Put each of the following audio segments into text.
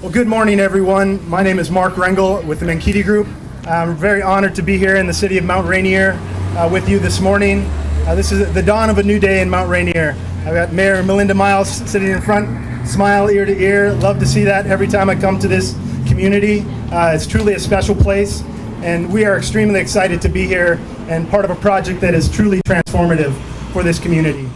Well, good morning, everyone. My name is Mark Rengel with the Menkiti Group. I'm very honored to be here in the city of Mount Rainier with you this morning. This is the dawn of a new day in Mount Rainier. I've got Mayor Melinda Miles sitting in front, smile ear to ear. Love to see that every time I come to this community. It's truly a special place, and we are extremely excited to be here and part of a project that is truly transformative for this community.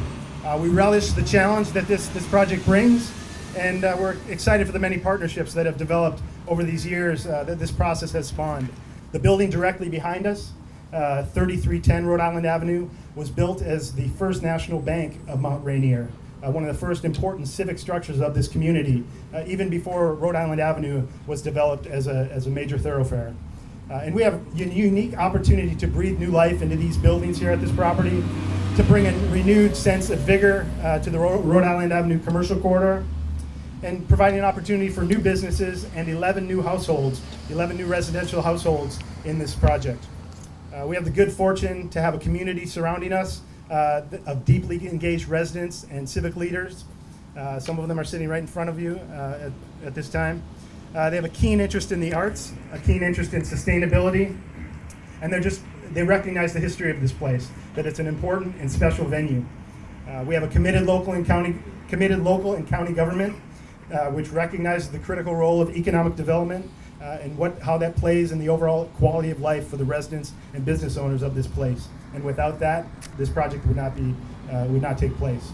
We relish the challenge that this project brings, and we're excited for the many partnerships that have developed over these years that this process has spawned. The building directly behind us, 3310 Rhode Island Avenue, was built as the first national bank of Mount Rainier, one of the first important civic structures of this community, even before Rhode Island Avenue was developed as a major thoroughfare. And we have a unique opportunity to breathe new life into these buildings here at this property, to bring a renewed sense of vigor to the Rhode Island Avenue commercial corridor, and providing an opportunity for new businesses and 11 new households, 11 new residential households in this project. We have the good fortune to have a community surrounding us of deeply engaged residents and civic leaders. Some of them are sitting right in front of you at this time. They have a keen interest in the arts, a keen interest in sustainability, and they recognize the history of this place, that it's an important and special venue. We have a committed local and county government, which recognizes the critical role of economic development and how that plays in the overall quality of life for the residents and business owners of this place. And without that, this project would not take place.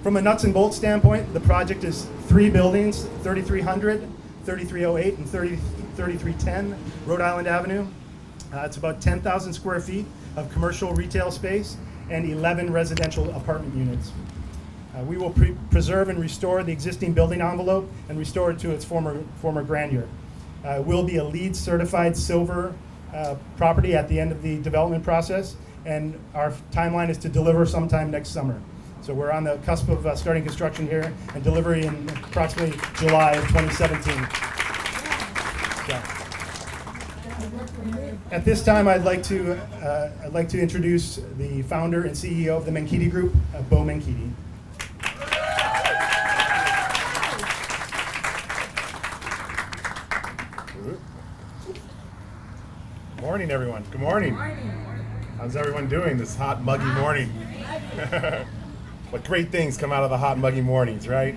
From a nuts and bolts standpoint, the project is 3 buildings: 3300, 3308, and 3310 Rhode Island Avenue. It's about 10,000 square feet of commercial retail space and 11 residential apartment units. We will preserve and restore the existing building envelope and restore it to its former grandeur. We'll be a LEED certified silver property at the end of the development process, and our timeline is to deliver sometime next summer. So we're on the cusp of starting construction here and delivery in approximately July of 2017. Yeah. At this time, I'd like to introduce the founder and CEO of the Menkiti Group, Bo Menkiti. Good morning, everyone. Good morning. Good morning. How's everyone doing this hot, muggy morning? But great things come out of the hot, muggy mornings, right?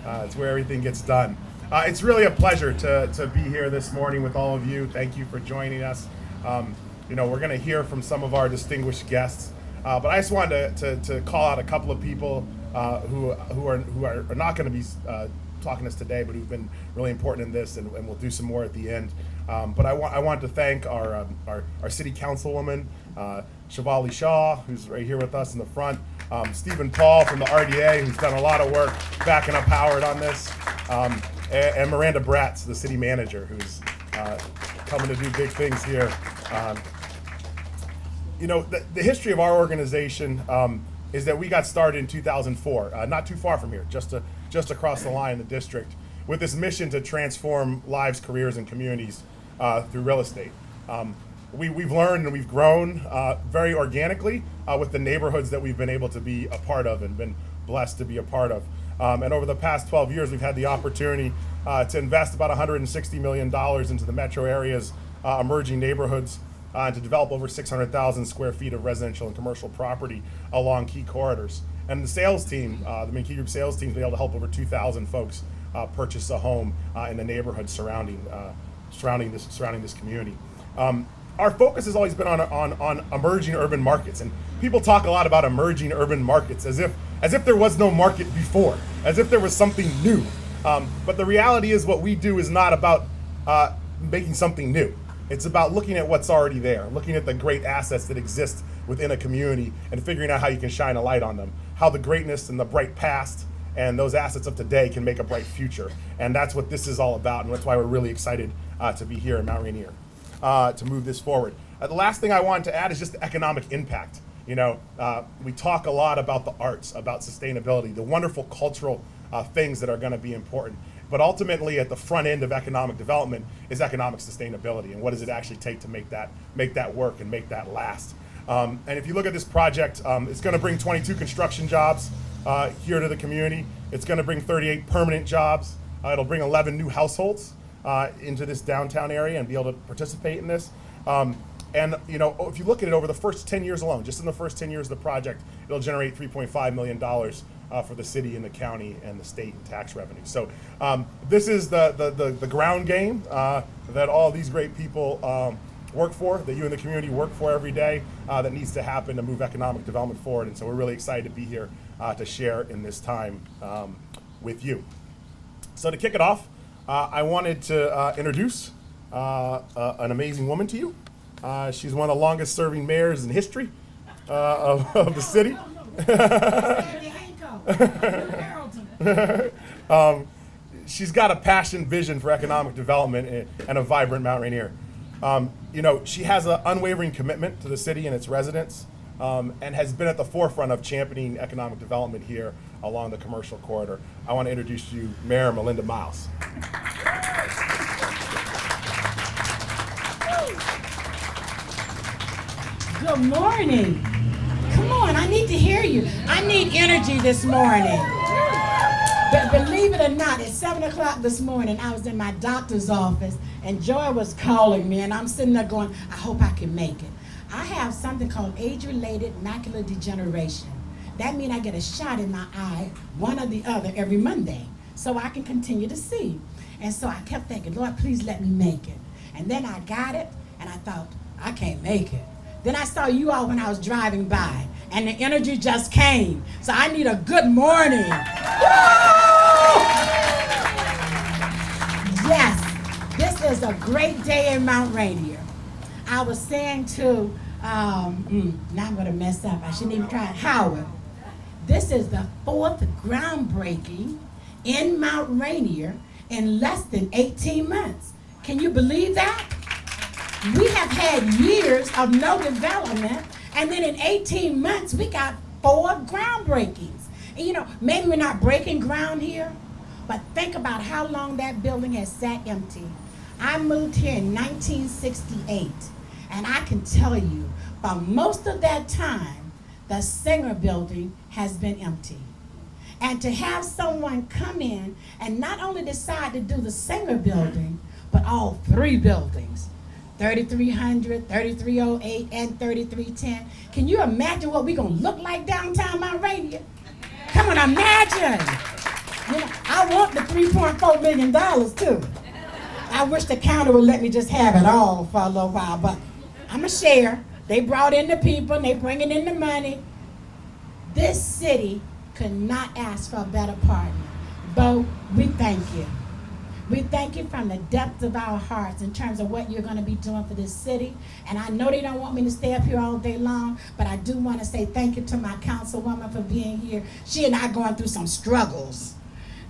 It's where everything gets done. It's really a pleasure to be here this morning with all of you. Thank you for joining us. We're going to hear from some of our distinguished guests, but I just wanted to call out a couple of people who are not going to be talking to us today, but who've been really important in this, and we'll do some more at the end. But I want to thank our city councilwoman, Shivali Shah, who's right here with us in the front, Stephen Paul from the RDA, who's done a lot of work backing up Howard on this, and Miranda Bratz, the city manager, who's coming to do big things here. The history of our organization is that we got started in 2004, not too far from here, just across the line in the district, with this mission to transform lives, careers, and communities through real estate. We've learned and we've grown very organically with the neighborhoods that we've been able to be a part of and been blessed to be a part of. And over the past 12 years, we've had the opportunity to invest about $160 million into the metro area's emerging neighborhoods, and to develop over 600,000 square feet of residential and commercial property along key corridors. And the sales team, the Menkiti Group sales team, has been able to help over 2,000 folks purchase a home in the neighborhood surrounding this community. Our focus has always been on emerging urban markets, and people talk a lot about emerging urban markets as if there was no market before, as if there was something new. But the reality is, what we do is not about making something new. It's about looking at what's already there, looking at the great assets that exist within a community and figuring out how you can shine a light on them, how the greatness and the bright past and those assets of today can make a bright future. And that's what this is all about, and that's why we're really excited to be here in Mount Rainier to move this forward. The last thing I wanted to add is just the economic impact. We talk a lot about the arts, about sustainability, the wonderful cultural things that are going to be important. But ultimately, at the front end of economic development is economic sustainability, and what does it actually take to make that work and make that last. And if you look at this project, it's going to bring 22 construction jobs here to the community. It's going to bring 38 permanent jobs It'll bring 11 new households into this downtown area and be able to participate in this. And if you look at it over the first 10 years alone, just in the first 10 years of the project, it'll generate $3.5 million for the city and the county and the state in tax revenue. So this is the ground game that all these great people work for, that you in the community work for every day, that needs to happen to move economic development forward. And so we're really excited to be here to share in this time with you. So to kick it off, I wanted to introduce an amazing woman to you. She's one of the longest serving mayors in history of the city. She's got a passion, vision for economic development and a vibrant Mount Rainier. She has an unwavering commitment to the city and its residents, and has been at the forefront of championing economic development here along the commercial corridor. I want to introduce you Mayor Melinda Miles. Good morning. Come on, I need to hear you. I need energy this morning. But believe it or not, at 7 o'clock this morning, I was in my doctor's office, and Joy was calling me, and I'm sitting there going, I hope I can make it. I have something called age-related macular degeneration. That means I get a shot in my eye, one or the other, every Monday, so I can continue to see. And so I kept thinking, Lord, please let me make it. And then I got it, and I thought, I can't make it. Then I saw you all when I was driving by, and the energy just came. So I need a good morning. Yes, this is a great day in Mount Rainier. I was saying to, now I'm going to mess up. I shouldn't even try it. Howard, this is the 4th groundbreaking in Mount Rainier in less than 18 months. Can you believe that? We have had years of no development, and then in 18 months, we got 4 groundbreakings. And maybe we're not breaking ground here, but think about how long that building has sat empty. I moved here in 1968, and I can tell you, for most of that time, the Singer building has been empty. And to have someone come in and not only decide to do the Singer building, but all 3 buildings, 3300, 3308, and 3310. Can you imagine what we're going to look like downtown Mount Rainier? Come on, imagine. I want the $3.4 million too. I wish the county would let me just have it all for a little while, but I'm going to share. They brought in the people, and they bringing in the money. This city could not ask for a better partner. Bo, we thank you. We thank you from the depths of our hearts in terms of what you're going to be doing for this city. And I know they don't want me to stay up here all day long, but I do want to say thank you to my councilwoman for being here. She and I going through some struggles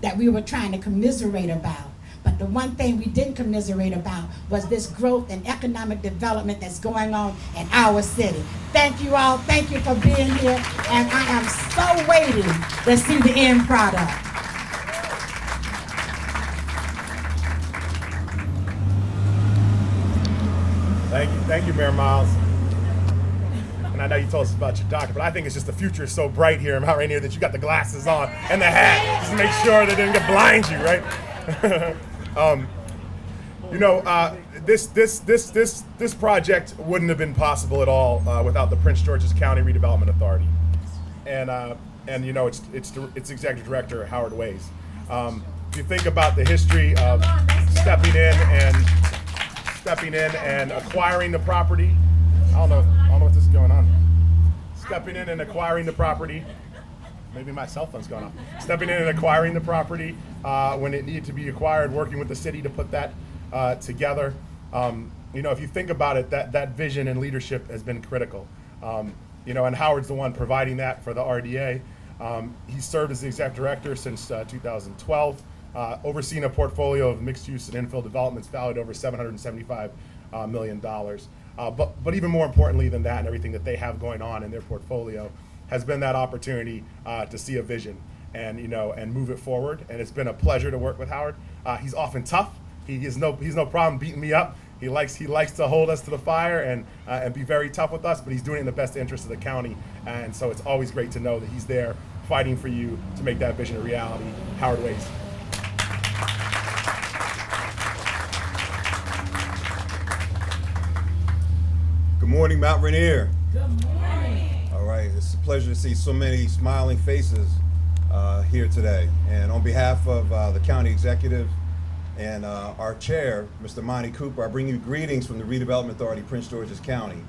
that we were trying to commiserate about. But the one thing we didn't commiserate about was this growth and economic development that's going on in our city. Thank you all. Thank you for being here. And I am so waiting to see the end product. Thank you, Mayor Miles. And I know you told us about your doctor, but I think it's just the future is so bright here in Mount Rainier that you got the glasses on and the hat just to make sure that they didn't blind you, right? This project wouldn't have been possible at all without the Prince George's County Redevelopment Authority, and its executive director Howard Ways. If you think about the history of stepping in and acquiring the property, I don't know what this is going on. Stepping in and acquiring the property. Maybe my cell phone's going off. Stepping in and acquiring the property when it needed to be acquired, working with the city to put that together. If you think about it, that vision and leadership has been critical. And Howard's the one providing that for the RDA. He served as the executive director since 2012, overseeing a portfolio of mixed-use and infill developments valued over $775 million. But even more importantly than that, and everything that they have going on in their portfolio, has been that opportunity to see a vision and move it forward. And it's been a pleasure to work with Howard. He's often tough. He's no problem beating me up. He likes to hold us to the fire and be very tough with us, but he's doing it in the best interest of the county. And so it's always great to know that he's there fighting for you to make that vision a reality. Howard Ways. Good morning, Mount Rainier. Good morning. All right, it's a pleasure to see so many smiling faces here today. And on behalf of the county executive and our chair, Mr. Monty Cooper, I bring you greetings from the Redevelopment Authority, Prince George's County.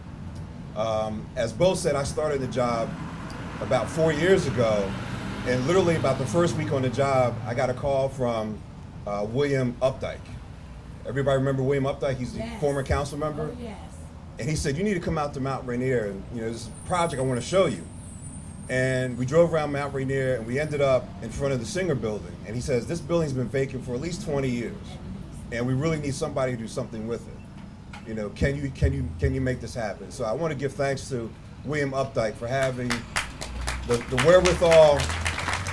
As Bo said, I started the job about 4 years ago, and literally about the first week on the job, I got a call from William Updike. Everybody remember William Updike? He's the Yes. former council member. Oh, yes. And he said, you need to come out to Mount Rainier, and this is a project I want to show you. And we drove around Mount Rainier, and we ended up in front of the Singer building. And he says, this building's been vacant for at least 20 years, and we really need somebody to do something with it. Can you make this happen? So I want to give thanks to William Updike for having the wherewithal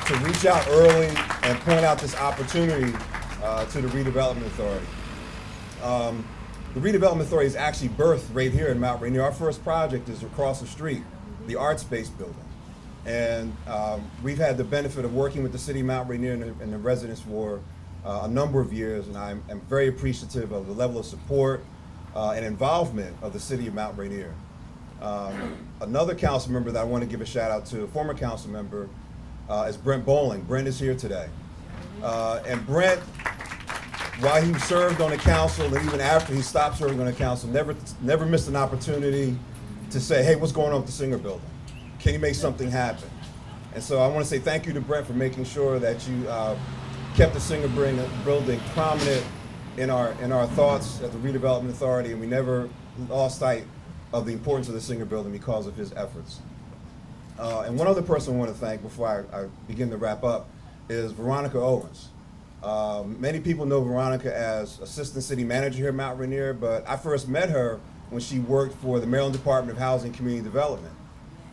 to reach out early and point out this opportunity to the Redevelopment Authority. The Redevelopment Authority is actually birthed right here in Mount Rainier. Our first project is across the street, the Art Space building. And we've had the benefit of working with the city of Mount Rainier and the residents for a number of years, and I'm very appreciative of the level of support and involvement of the city of Mount Rainier. Another council member that I want to give a shout out to, a former council member, is Brent Bowling. Brent is here today. And Brent, while he served on the council, and even after he stopped serving on the council, never missed an opportunity to say, hey, what's going on with the Singer building? Can you make something happen? And so I want to say thank you to Brent for making sure that you kept the Singer building prominent in our thoughts at the Redevelopment Authority, and we never lost sight of the importance of the Singer building because of his efforts. And one other person I want to thank before I begin to wrap up is Veronica Owens. Many people know Veronica as Assistant City Manager here at Mount Rainier, but I first met her when she worked for the Maryland Department of Housing and Community Development.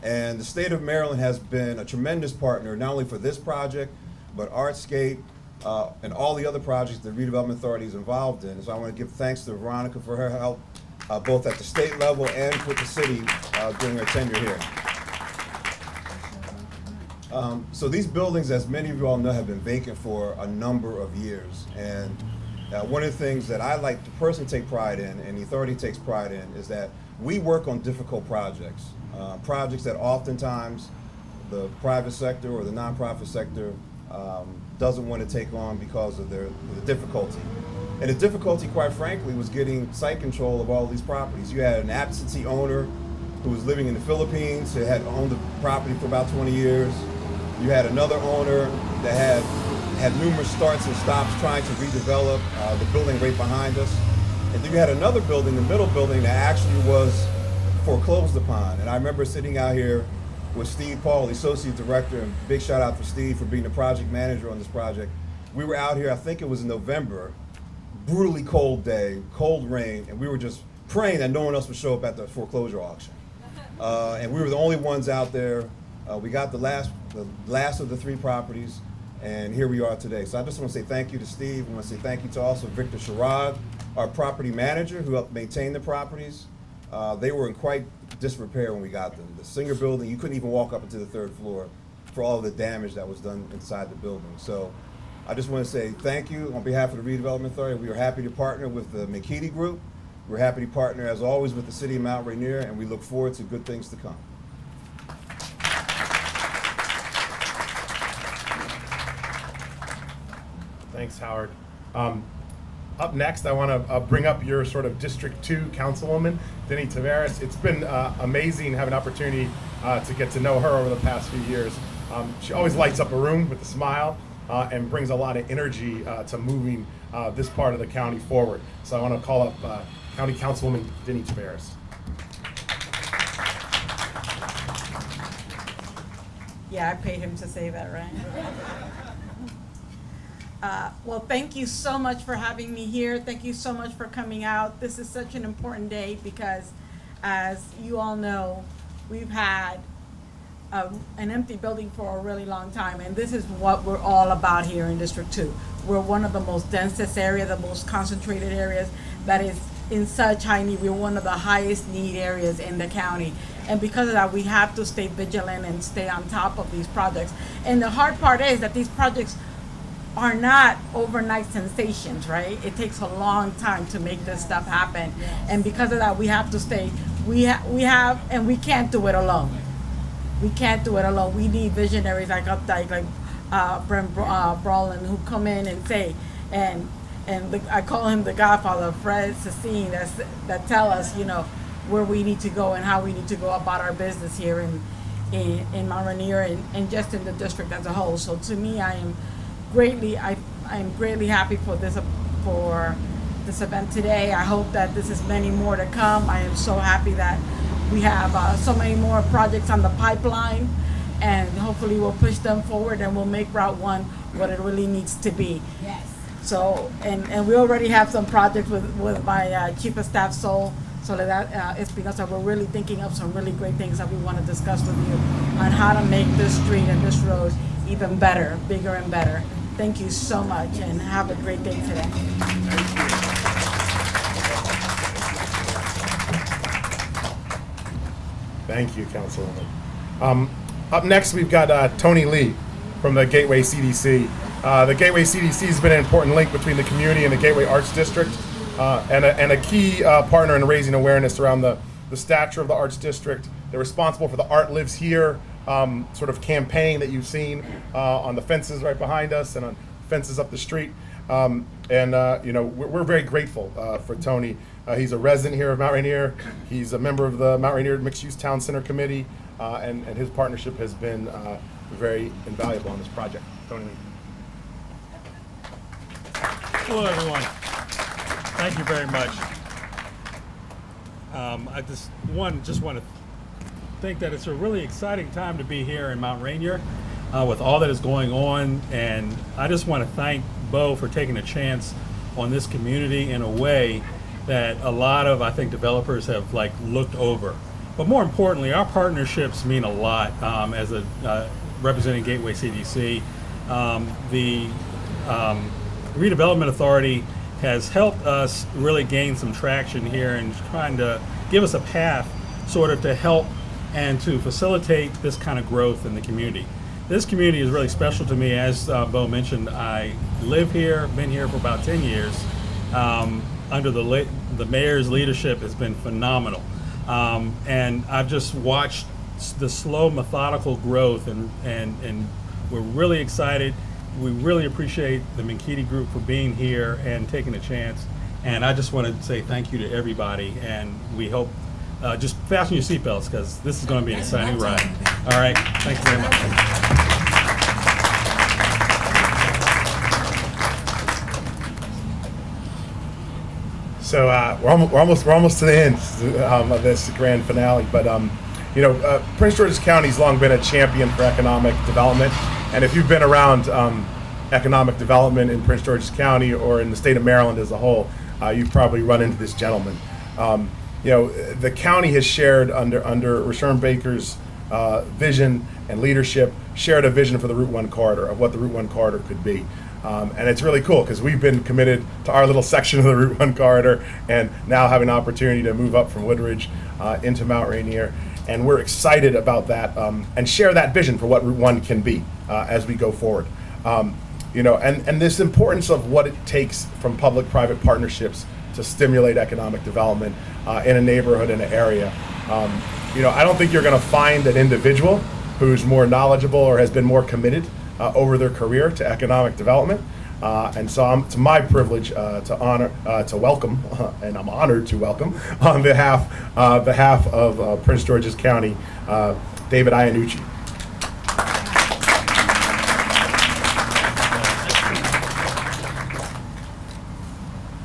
And the state of Maryland has been a tremendous partner, not only for this project, but Artscape and all the other projects the Redevelopment Authority is involved in. So I want to give thanks to Veronica for her help, both at the state level and with the city during her tenure here. So these buildings, as many of you all know, have been vacant for a number of years. And one of the things that I like to personally take pride in, and the authority takes pride in, is that we work on difficult projects. Projects that oftentimes the private sector or the nonprofit sector doesn't want to take on because of the difficulty. And the difficulty, quite frankly, was getting site control of all these properties. You had an absentee owner who was living in the Philippines, who had owned the property for about 20 years. You had another owner that had numerous starts and stops trying to redevelop the building right behind us. And then you had another building, the middle building, that actually was foreclosed upon. And I remember sitting out here with Steve Paul, the associate director, and big shout out for Steve for being the project manager on this project. We were out here, I think it was in November, brutally cold day, cold rain, and we were just praying that no one else would show up at the foreclosure auction. And we were the only ones out there. We got the last of the three properties, and here we are today. So I just want to say thank you to Steve. I want to say thank you to also Victor Sherrod, our property manager, who helped maintain the properties. They were in quite disrepair when we got them. The Singer building, you couldn't even walk up into the third floor for all of the damage that was done inside the building. So I just want to say thank you on behalf of the Redevelopment Authority. We are happy to partner with the Menkiti Group. We're happy to partner, as always, with the city of Mount Rainier, and we look forward to good things to come. Thanks, Howard. Up next, I want to bring up your sort of District 2 Councilwoman, Denny Tavares. It's been amazing having an opportunity to get to know her over the past few years. She always lights up a room with a smile and brings a lot of energy to moving this part of the county forward. So I want to call up County Councilwoman Denny Tavares. Yeah, I paid him to say that, right? Well, thank you so much for having me here. Thank you so much for coming out. This is such an important day because, as you all know, we've had an empty building for a really long time, and this is what we're all about here in District 2. We're one of the most densest areas, the most concentrated areas that is in such high need. We're one of the highest need areas in the county. And because of that, we have to stay vigilant and stay on top of these projects. And the hard part is that these projects are not overnight sensations, right? It takes a long time to make this stuff happen. Yes. And because of that, we have to stay we have, and we can't do it alone. We can't do it alone. We need visionaries like Brent Brolin, who come in and say, I call him the godfather, Fred Sassine, that tell us, where we need to go and how we need to go about our business here in Mount Rainier and just in the district as a whole. So to me, I am greatly happy for this event today. I hope that this is many more to come. I am so happy that we have so many more projects on the pipeline, and hopefully we'll push them forward and we'll make Route 1 what it really needs to be. Yes. So, and we already have some projects with my Chief of Staff, Soledad Espinosa. We're really thinking of some really great things that we want to discuss with you on how to make this street and this road even better, bigger and better. Thank you so much, and have a great day today. Thank you, Councilwoman. Up next, we've got Tony Lee from the Gateway CDC. The Gateway CDC has been an important link between the community and the Gateway Arts District, and a key partner in raising awareness around the stature of the Arts District. They're responsible for the Art Lives Here sort of campaign that you've seen on the fences right behind us and on fences up the street. We're very grateful for Tony. He's a resident here of Mount Rainier. He's a member of the Mount Rainier Mixed Use Town Center Committee, and his partnership has been very invaluable on this project. Tony. Hello, everyone. Thank you very much. I just want to think that it's a really exciting time to be here in Mount Rainier with all that is going on, and I just want to thank Bo for taking a chance on this community in a way that a lot of, I think, developers have looked over. But more importantly, our partnerships mean a lot. As a representing Gateway CDC, the Redevelopment Authority has helped us really gain some traction here and trying to give us a path sort of to help and to facilitate this kind of growth in the community. This community is really special to me. As Bo mentioned, I live here, been here for about 10 years. Under the mayor's leadership has been phenomenal. And I've just watched the slow, methodical growth, and we're really excited. We really appreciate the Menkiti Group for being here and taking a chance. And I just want to say thank you to everybody, and we hope, just fasten your seatbelts because this is going to be an exciting ride. All right, thank you very much. So we're almost to the end of this grand finale, but Prince George's County's long been a champion for economic development, and if you've been around economic development in Prince George's County or in the state of Maryland as a whole, you've probably run into this gentleman. The county has shared under Rashawn Baker's vision and leadership, shared a vision for the Route 1 corridor of what the Route 1 corridor could be. And it's really cool because we've been committed to our little section of the Route 1 corridor and now have an opportunity to move up from Woodridge into Mount Rainier. And we're excited about that and share that vision for what Route 1 can be as we go forward. And this importance of what it takes from public-private partnerships to stimulate economic development in a neighborhood, in an area. I don't think you're going to find an individual who's more knowledgeable or has been more committed over their career to economic development. And so it's my privilege to welcome, and I'm honored to welcome, on behalf of Prince George's County, David Iannucci.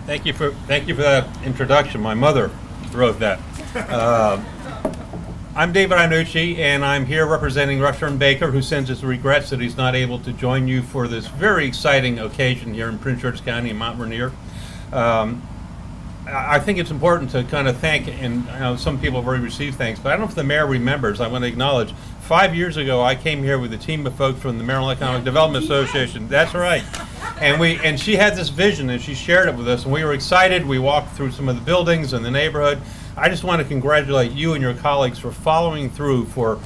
Thank you for that introduction. My mother wrote that. I'm David Iannucci, and I'm here representing Rashawn Baker, who sends his regrets that he's not able to join you for this very exciting occasion here in Prince George's County in Mount Rainier. I think it's important to kind of thank, and I know some people have already received thanks, but I don't know if the mayor remembers. I want to acknowledge 5 years ago I came here with a team of folks from the Maryland Economic Development Association. That's right. And she had this vision and she shared it with us, and we were excited. We walked through some of the buildings in the neighborhood. I just want to congratulate you and your colleagues for following through, for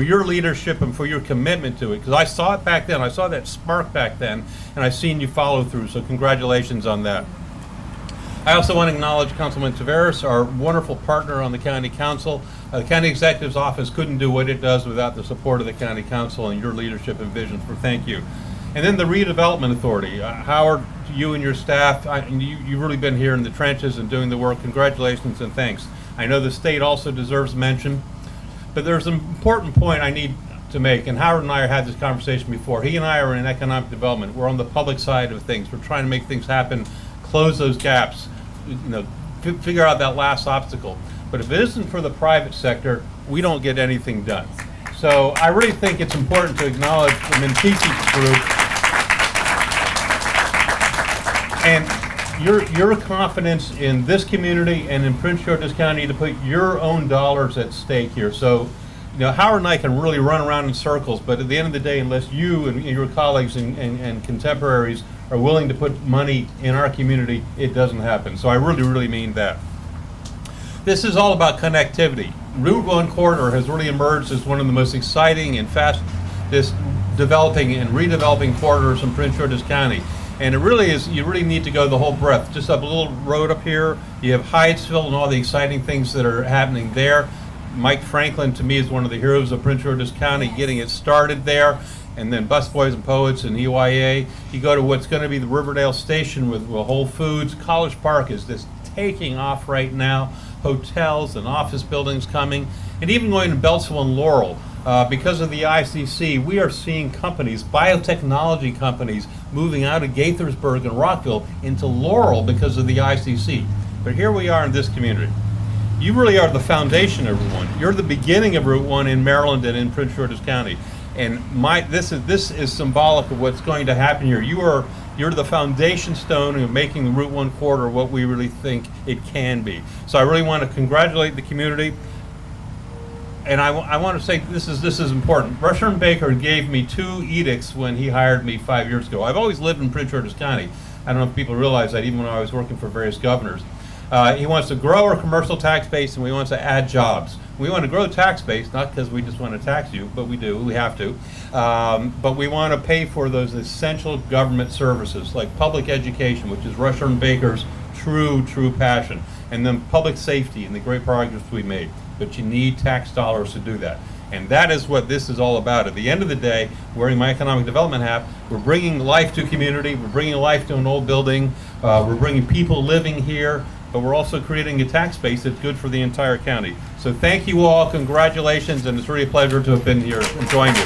your leadership and for your commitment to it, because I saw it back then. I saw that spark back then, and I've seen you follow through, so congratulations on that. I also want to acknowledge Councilman Taveras, our wonderful partner on the County Council. The County Executive's Office couldn't do what it does without the support of the County Council and your leadership and vision, for thank you. And then the Redevelopment Authority. Howard, you and your staff, you've really been here in the trenches and doing the work. Congratulations and thanks. I know the state also deserves mention, but there's an important point I need to make, and Howard and I have had this conversation before. He and I are in economic development. We're on the public side of things. We're trying to make things happen, close those gaps, figure out that last obstacle. But if it isn't for the private sector, we don't get anything done. So I really think it's important to acknowledge the Menkiti Group and your confidence in this community and in Prince George's County to put your own dollars at stake here. So, Howard and I can really run around in circles, but at the end of the day, unless you and your colleagues and contemporaries are willing to put money in our community, it doesn't happen. So I really, really mean that. This is all about connectivity. Route 1 corridor has really emerged as one of the most exciting and fastest developing and redeveloping corridors in Prince George's County. And it really is, you really need to go the whole breadth. Just up a little road up here, you have Hyattsville and all the exciting things that are happening there. Mike Franklin, to me, is one of the heroes of Prince George's County, getting it started there. And then Busboys and Poets and EYA. You go to what's going to be the Riverdale Station with Whole Foods. College Park is just taking off right now. Hotels and office buildings coming. And even going to Beltsville and Laurel. Because of the ICC, we are seeing companies, biotechnology companies, moving out of Gaithersburg and Rockville into Laurel because of the ICC. But here we are in this community. You really are the foundation of Route 1. You're the beginning of Route 1 in Maryland and in Prince George's County. And this is symbolic of what's going to happen here. You're the foundation stone of making the Route 1 corridor what we really think it can be. So I really want to congratulate the community. And I want to say this is important. Rushern Baker gave me 2 edicts when he hired me 5 years ago. I've always lived in Prince George's County. I don't know if people realize that, even when I was working for various governors. He wants to grow our commercial tax base, and we want to add jobs. We want to grow tax base, not because we just want to tax you, but we do, we have to. But we want to pay for those essential government services, like public education, which is Rushern Baker's true passion, and then public safety and the great progress we made. But you need tax dollars to do that. And that is what this is all about. At the end of the day, wearing my economic development hat, we're bringing life to community, we're bringing life to an old building, we're bringing people living here, but we're also creating a tax base that's good for the entire county. So thank you all, congratulations, and it's really a pleasure to have been here and joined you.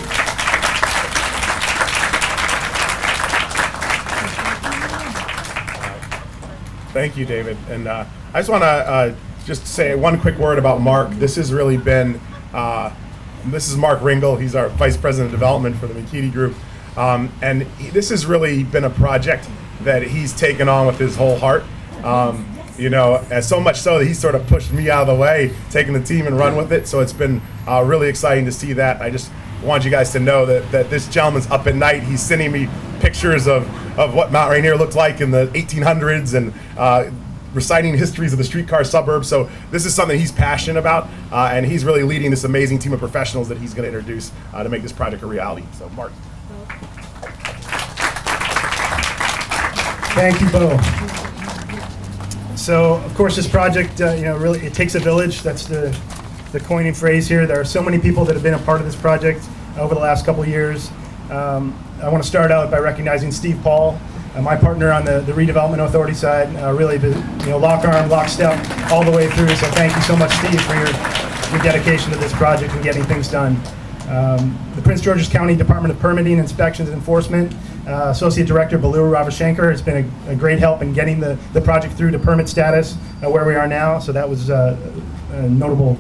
Thank you, David. And I just want to just say one quick word about Mark. This has really been, this is Mark Ringel. He's our Vice President of Development for the Menkiti Group. And this has really been a project that he's taken on with his whole heart. And so much so that he sort of pushed me out of the way, taking the team and run with it. So it's been really exciting to see that. I just want you guys to know that this gentleman's up at night. He's sending me pictures of what Mount Rainier looked like in the 1800s and reciting histories of the streetcar suburbs. So this is something he's passionate about, and he's really leading this amazing team of professionals that he's going to introduce to make this project a reality. So, Mark. Thank you, Bo. So, of course, this project, really, it takes a village. That's the coining phrase here. There are so many people that have been a part of this project over the last couple of years. I want to start out by recognizing Steve Paul, my partner on the Redevelopment Authority side, really, lock arm, lock step all the way through. So thank you so much, Steve, for your dedication to this project and getting things done. The Prince George's County Department of Permitting, Inspections, and Enforcement, Associate Director Balur Ravashankar has been a great help in getting the project through to permit status where we are now. So that was a notable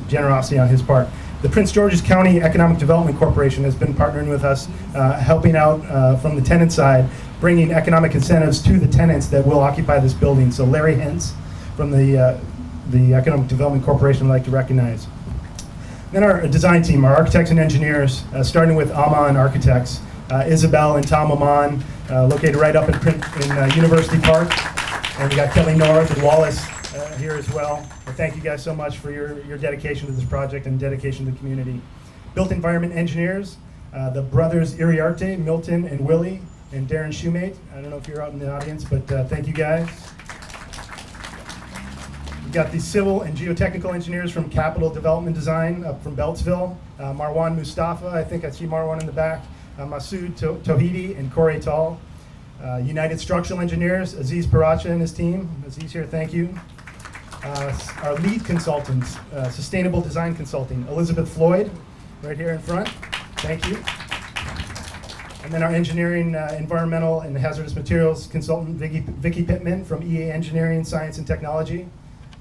generosity on his part. The Prince George's County Economic Development Corporation has been partnering with us, helping out from the tenant side, bringing economic incentives to the tenants that will occupy this building. So Larry Hentz from the Economic Development Corporation I'd like to recognize. Then our design team, our architects and engineers, starting with Aman Architects, Isabel and Tom Aman, located right up in University Park. And we got Kelly North and Wallace here as well. And thank you guys so much for your dedication to this project and dedication to the community. Built Environment Engineers, the brothers Iriarte, Milton and Willie and Darren Shoemate. I don't know if you're out in the audience, but thank you guys. We've got the civil and geotechnical engineers from Capital Development Design up from Beltsville. Marwan Mustafa, I think I see Marwan in the back. Masood Tohidi and Corey Tall. United Structural Engineers, Aziz Paracha and his team. Aziz here, thank you. Our lead consultants, Sustainable Design Consulting, Elizabeth Floyd, right here in front. Thank you. And then our engineering, environmental and hazardous materials consultant, Vicky Pittman from EA Engineering, Science and Technology.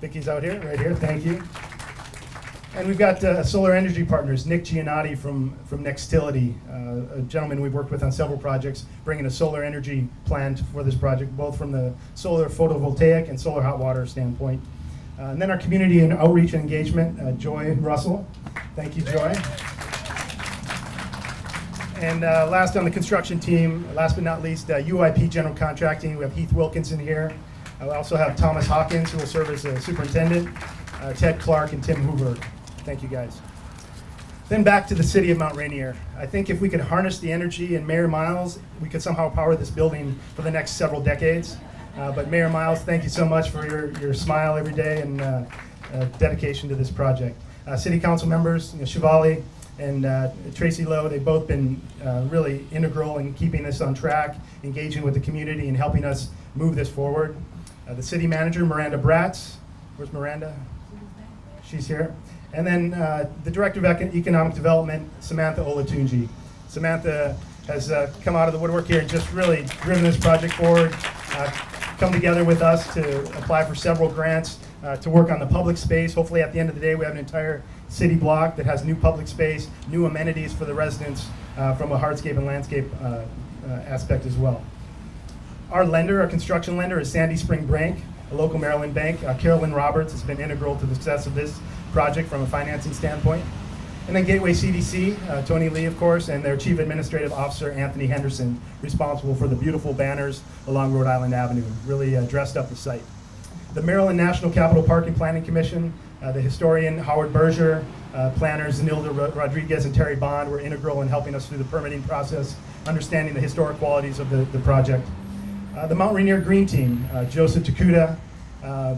Vicky's out here, right here, thank you. And we've got solar energy partners, Nick Giannotti from Nextility, a gentleman we've worked with on several projects, bringing a solar energy plant for this project, both from the solar photovoltaic and solar hot water standpoint. And then our community and outreach and engagement, Joy Russell. Thank you, Joy. And last on the construction team, last but not least, UIP General Contracting. We have Heath Wilkinson here. We also have Thomas Hawkins, who will serve as a superintendent, Ted Clark, and Tim Hoover. Thank you, guys. Then back to the city of Mount Rainier. I think if we could harness the energy in Mayor Miles, we could somehow power this building for the next several decades. But Mayor Miles, thank you so much for your smile every day and dedication to this project. City council members, Shivali and Tracy Lowe, they've both been really integral in keeping us on track, engaging with the community and helping us move this forward. The city manager, Miranda Bratz. Where's Miranda? She's here. And then the director of economic development, Samantha Olatunji. Samantha has come out of the woodwork here and just really driven this project forward, come together with us to apply for several grants to work on the public space. Hopefully at the end of the day, we have an entire city block that has new public space, new amenities for the residents from a hardscape and landscape aspect as well. Our lender, our construction lender, is Sandy Spring Bank, a local Maryland bank. Carolyn Roberts has been integral to the success of this project from a financing standpoint. And then Gateway CDC, Tony Lee, of course, and their Chief Administrative Officer, Anthony Henderson, responsible for the beautiful banners along Rhode Island Avenue, really dressed up the site. The Maryland National Capital Park and Planning Commission, the historian Howard Berger, planners Nilda Rodriguez and Terry Bond were integral in helping us through the permitting process, understanding the historic qualities of the project. The Mount Rainier Green Team, Joseph Takuda,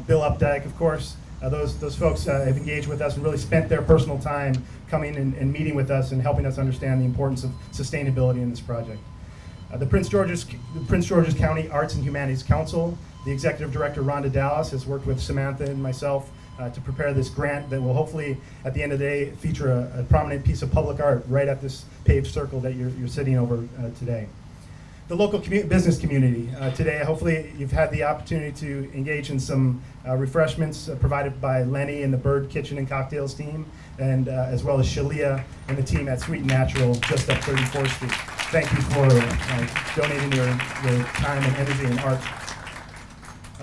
Bill Updike, of course. Those folks have engaged with us and really spent their personal time coming and meeting with us and helping us understand the importance of sustainability in this project. The Prince George's County Arts and Humanities Council, the Executive Director Rhonda Dallas has worked with Samantha and myself to prepare this grant that will hopefully, at the end of the day, feature a prominent piece of public art right at this paved circle that you're sitting over today. The local business community. Today, hopefully you've had the opportunity to engage in some refreshments provided by Lenny and the Bird Kitchen and Cocktails team, and as well as Shalia and the team at Sweet and Natural just up 34th Street. Thank you for donating your time and energy and art.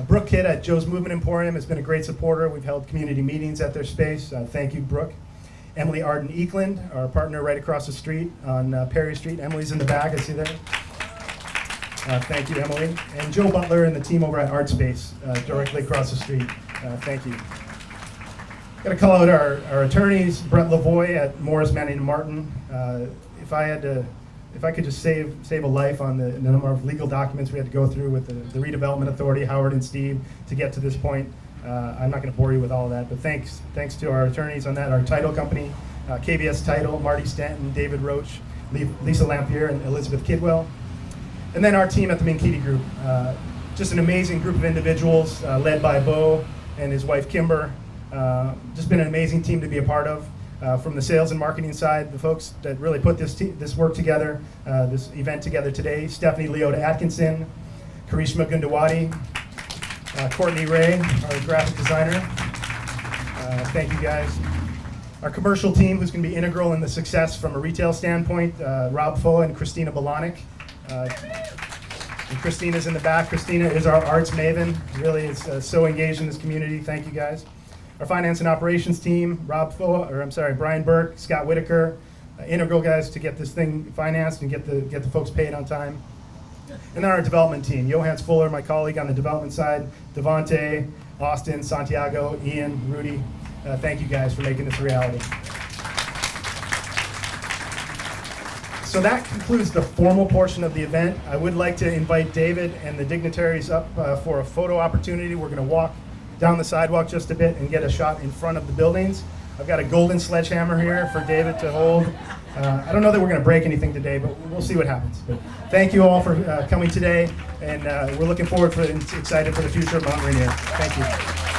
Brooke Kidd at Joe's Movement Emporium has been a great supporter. We've held community meetings at their space. Thank you, Brooke. Emily Arden Eakland, our partner right across the street on Perry Street. Emily's in the back, I see there. Thank you, Emily. And Joe Butler and the team over at Art Space, directly across the street. Thank you. Got to call out our attorneys, Brett Lavoie at Morris, Manning & Martin. If I could just save a life on the number of legal documents we had to go through with the Redevelopment Authority, Howard and Steve, to get to this point. I'm not going to bore you with all of that, but thanks to our attorneys on that, our title company, KBS Title, Marty Stanton, David Roach, Lisa Lampier, and Elizabeth Kidwell. And then our team at the Menkiti Group, just an amazing group of individuals led by Bo and his wife Kimber. Just been an amazing team to be a part of. From the sales and marketing side, the folks that really put this work together, this event together today, Stephanie Leota Atkinson, Karishma Gundawati, Courtney Ray, our graphic designer. Thank you guys. Our commercial team, who's going to be integral in the success from a retail standpoint, Rob Foa and Christina Bolanik. And Christina's in the back. Christina is our arts maven. Really is so engaged in this community. Thank you guys. Our finance and operations team, Brian Burke, Scott Whitaker, integral guys to get this thing financed and get the folks paid on time. And then our development team, Johannes Fuller, my colleague on the development side, Devontae, Austin, Santiago, Ian, Rudy. Thank you guys for making this a reality. So that concludes the formal portion of the event. I would like to invite David and the dignitaries up for a photo opportunity. We're going to walk down the sidewalk just a bit and get a shot in front of the buildings. I've got a golden sledgehammer here for David to hold. I don't know that we're going to break anything today, but we'll see what happens. But thank you all for coming today, and we're looking forward and excited for the future of Mount Rainier. Thank you.